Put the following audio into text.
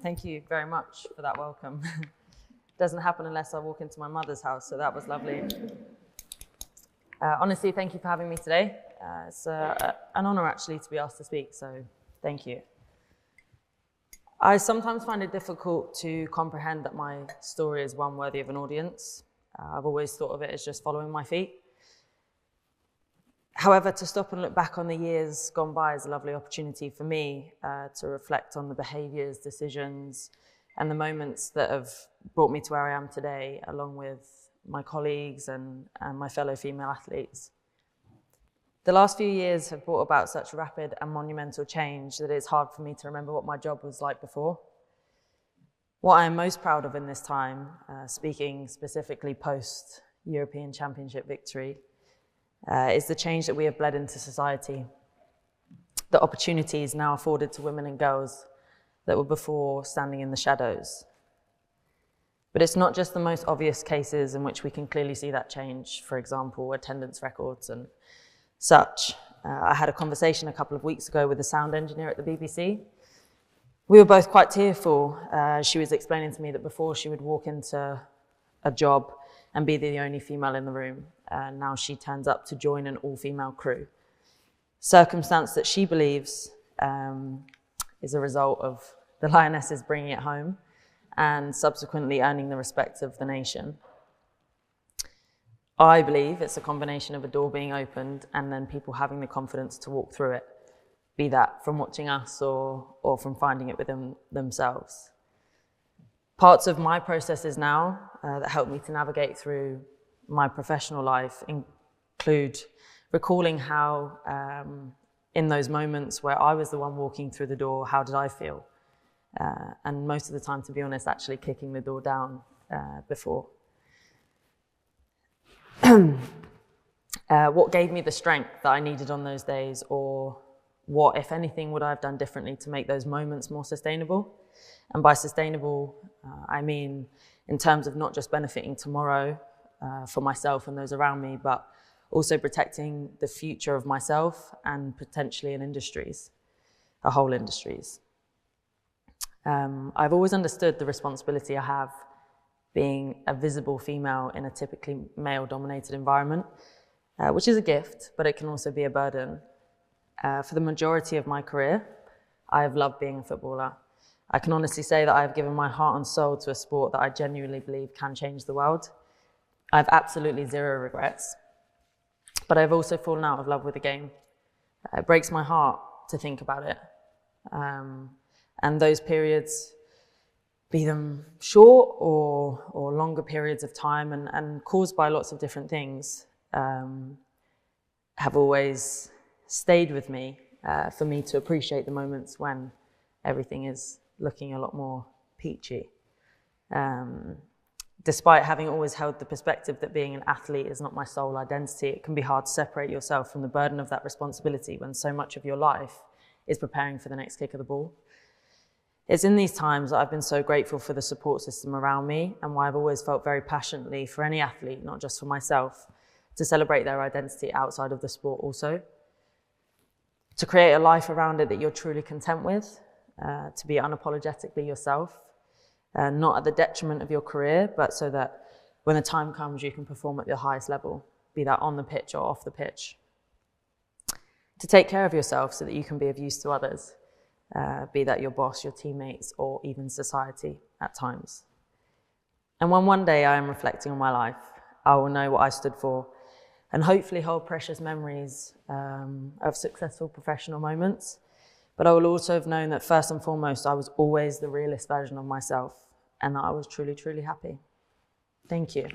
and thank you very much for that welcome. Doesn't happen unless I walk into my mother's house, so that was lovely. Honestly, thank you for having me today. It's an honor actually to be asked to speak, so thank you. I sometimes find it difficult to comprehend that my story is one worthy of an audience. I've always thought of it as just following my feet. However, to stop and look back on the years gone by is a lovely opportunity for me to reflect on the behaviours, decisions, and the moments that have brought me to where I am today, along with my colleagues and my fellow female athletes. The last few years have brought about such rapid and monumental change that it's hard for me to remember what my job was like before. What I am most proud of in this time, speaking specifically post-European Championship victory, is the change that we have bled into society. The opportunities now afforded to women and girls that were before standing in the shadows. But it's not just the most obvious cases in which we can clearly see that change, for example, attendance records and such. I had a conversation a couple of weeks ago with a sound engineer at the BBC. We were both quite tearful. She was explaining to me that before she would walk into a job and be the only female in the room. Now she turns up to join an all-female crew. Circumstance that she believes is a result of the Lionesses bringing it home and subsequently earning the respect of the nation. I believe it's a combination of a door being opened and then people having the confidence to walk through it, be that from watching us or from finding it within themselves. Parts of my processes now that help me to navigate through my professional life include recalling how in those moments where I was the one walking through the door, how did I feel? And most of the time, to be honest, actually kicking the door down before. What gave me the strength that I needed on those days, or what, if anything, would I have done differently to make those moments more sustainable? And by sustainable, I mean in terms of not just benefiting tomorrow for myself and those around me, but also protecting the future of myself and potentially in industries, whole industries. I've always understood the responsibility I have being a visible female in a typically male-dominated environment, which is a gift, but it can also be a burden. For the majority of my career, I have loved being a footballer. I can honestly say that I have given my heart and soul to a sport that I genuinely believe can change the world. I have absolutely zero regrets, but I've also fallen out of love with the game. It breaks my heart to think about it. And those periods, be them short or longer periods of time and caused by lots of different things, have always stayed with me for me to appreciate the moments when everything is looking a lot more peachy. Despite having always held the perspective that being an athlete is not my sole identity, it can be hard to separate yourself from the burden of that responsibility when so much of your life is preparing for the next kick of the ball. It's in these times that I've been so grateful for the support system around me and why I've always felt very passionately for any athlete, not just for myself, to celebrate their identity outside of the sport also. To create a life around it that you're truly content with, to be unapologetically yourself, not at the detriment of your career, but so that when the time comes, you can perform at your highest level, be that on the pitch or off the pitch. To take care of yourself so that you can be of use to others, be that your boss, your teammates, or even society at times. And when one day I am reflecting on my life, I will know what I stood for and hopefully hold precious memories of successful professional moments. But I will also have known that first and foremost, I was always the realest version of myself and that I was truly, truly happy. Thank you.